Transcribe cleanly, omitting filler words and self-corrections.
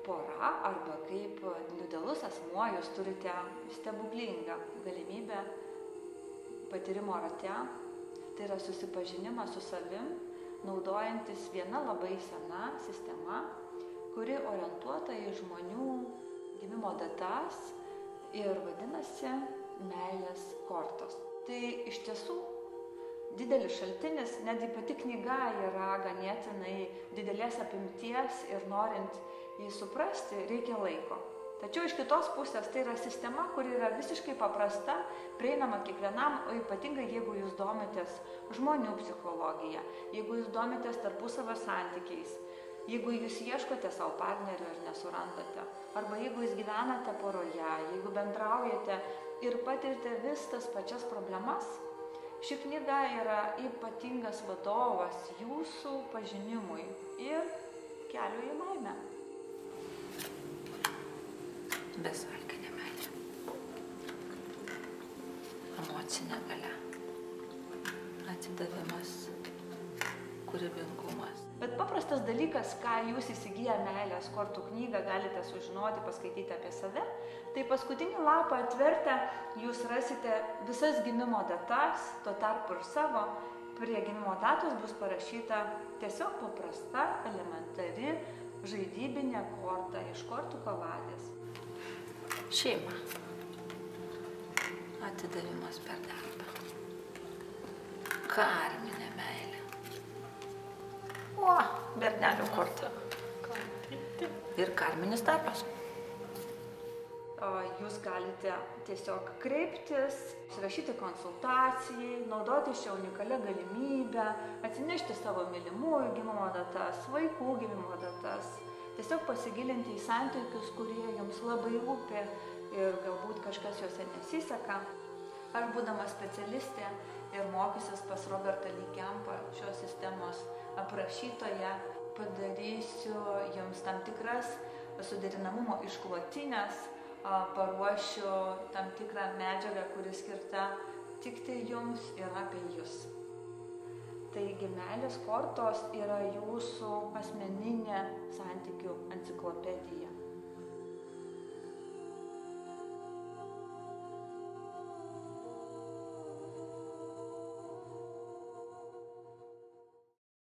pora arba kaip individualus asmuo jūs turite stebuklingą galimybę patyrimo rate, tai yra susipažinimas su savim, naudojantis viena labai sena sistema, kuri orientuota į žmonių gimimo datas ir vadinasi meilės kortos. Tai iš tiesų didelis šaltinis, netgi pati knyga yra ganėtinai didelės apimties ir norint jį suprasti, reikia laiko. Tačiau iš kitos pusės tai yra sistema, kuri yra visiškai paprasta, prieinama kiekvienam, o ypatingai jeigu jūs domitės žmonių psichologija, jeigu jūs domitės tarpusavio santykiais, jeigu jūs ieškote savo partnerio ir nesurandate, arba jeigu jūs gyvenate poroje, jeigu bendraujate ir patirite vis tas pačias problemas, ši knyga yra ypatingas vadovas jūsų pažinimui ir keliu į laimę. Besąlyginė meilė, emocinė galia, atidavimas, kūrybingumas. Bet paprastas dalykas, ką jūs įsigiję meilės kortų knygą galite sužinoti, paskaityti apie save, tai paskutinį lapą atvertę jūs rasite visas gimimo datas, tuo tarpu ir savo. Prie gimimo datos bus parašyta tiesiog paprasta, elementari, žaidybinė korta iš kortų kaladės. Šeima. Atidavimas per darbą. Karminė meilė. O, bernelių korta. Ir karminis darbas. Jūs galite tiesiog kreiptis, rašyti konsultacijai, naudoti šią unikalią galimybę, atsinešti savo mylimųjų gimimo datas, vaikų gimimo datas, tiesiog pasigilinti į santykius, kurie jums labai rūpi ir galbūt kažkas juose nesiseka. Aš būdama specialistė ir mokysiuos pas Robertą Lee Kempą, šios sistemos aprašytoje, padarysiu jums tam tikras suderinamumo išklotinės, paruošiu tam tikrą medžiagą, kuri skirta tik tai jums ir apie jūs. Taigi meilės kortos yra jūsų asmeninė santykių enciklopedija.